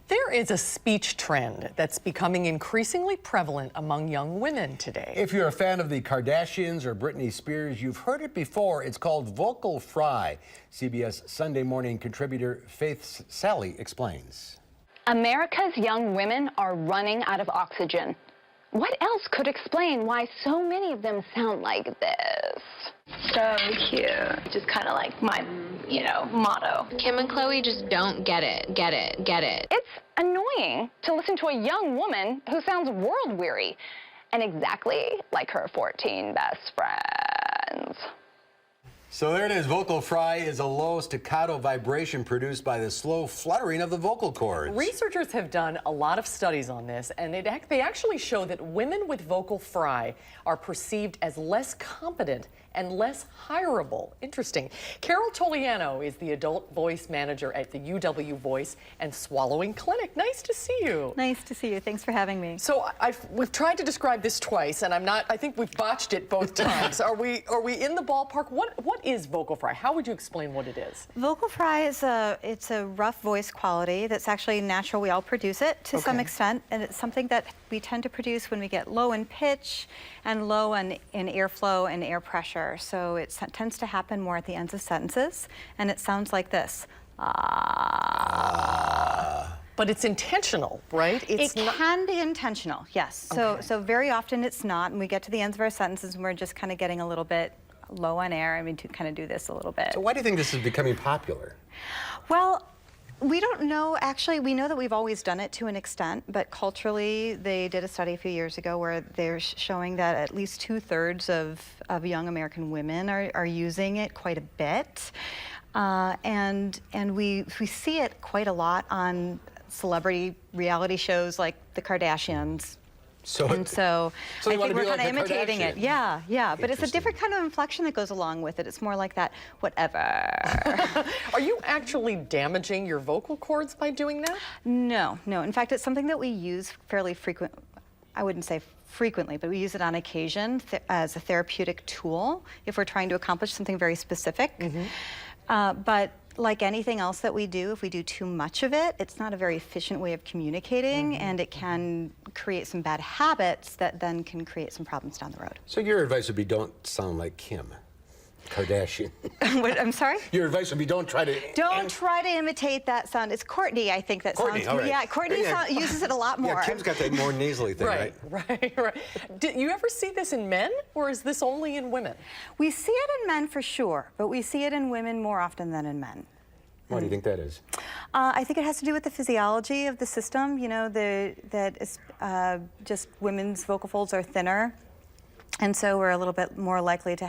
There is a speech trend that's becoming increasingly prevalent among young women today. If you're a fan of the Kardashians or Britney Spears, you've heard it before. It's called vocal fry. CBS Sunday Morning contributor Faith Sally explains. America's young women are running out of oxygen. What else could explain why so many of them sound like this? So cute. Just kind of like my, motto. Kim and Chloe just don't get it. It's annoying to listen to a young woman who sounds world-weary and exactly like her 14 best friends. So there it is. Vocal fry is a low staccato vibration produced by the slow fluttering of the vocal cords. Researchers have done a lot of studies on this, and they actually show that women with vocal fry are perceived as less competent and less hireable. Interesting. Carol Toliano is the adult voice manager at the UW Voice and Swallowing Clinic. Nice to see you. Nice to see you. Thanks for having me. So we've tried to describe this twice, and I think we've botched it both times. Are we in the ballpark? What is vocal fry? How would you explain what it is? Vocal fry is it's a rough voice quality that's actually natural. We all produce it to some extent, and it's something that we tend to produce when we get low in pitch and low in airflow and air pressure. So it tends to happen more at the ends of sentences, and it sounds like this. But it's intentional, right? It can be intentional, yes. So very often it's not, and we get to the ends of our sentences and we're just kind of getting a little bit low on air. I mean, to kind of do this a little bit. So why do you think this is becoming popular? Well, we don't know. Actually, we know that we've always done it to an extent, but culturally, they did a study a few years ago where they're showing that at least 2/3 of young American women are using it quite a bit. And we see it quite a lot on celebrity reality shows like the Kardashians. So I think we're kind of imitating it. Yeah. Yeah. But it's a different kind of inflection that goes along with it. It's more like that, whatever. Are you actually damaging your vocal cords by doing that? No. In fact, it's something that we use fairly frequent. I wouldn't say frequently, but we use it on occasion as a therapeutic tool if we're trying to accomplish something very specific. But like anything else that we do, if we do too much of it, it's not a very efficient way of communicating, and it can create some bad habits that then can create some problems down the road. So your advice would be don't sound like Kim Kardashian. What, I'm sorry? Your advice would be don't try to imitate that sound. It's Courtney, I think, that Courtney, sounds. all right. Yeah, Courtney uses it a lot more. Yeah, Kim's got that more nasally thing, right? Right. Do you ever see this in men, or is this only in women? We see it in men for sure, but we see it in women more often than in men. Why do you think that is? I think it has to do with the physiology of the system. You know, that is just women's vocal folds are thinner, and so we're a little bit more likely to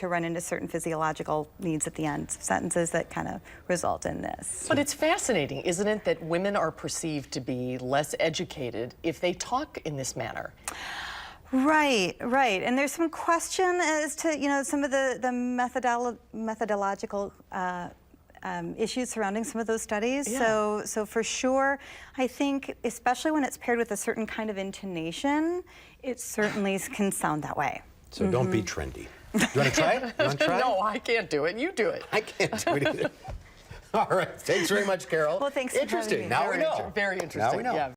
run into certain physiological needs at the end of sentences that kind of result in this. But it's fascinating, isn't it, that women are perceived to be less educated if they talk in this manner? Right. And there's some question as to, some of the methodological issues surrounding some of those studies. Yeah. So for sure, I think, especially when it's paired with a certain kind of intonation, it certainly can sound that way. So don't be trendy. You want to try it? You want to try it? No, I can't do it. You do it. I can't do it either. All right. Thanks very much, Carol. Well, thanks for having me. Interesting. Now we know. Very interesting. Now we know. Yeah.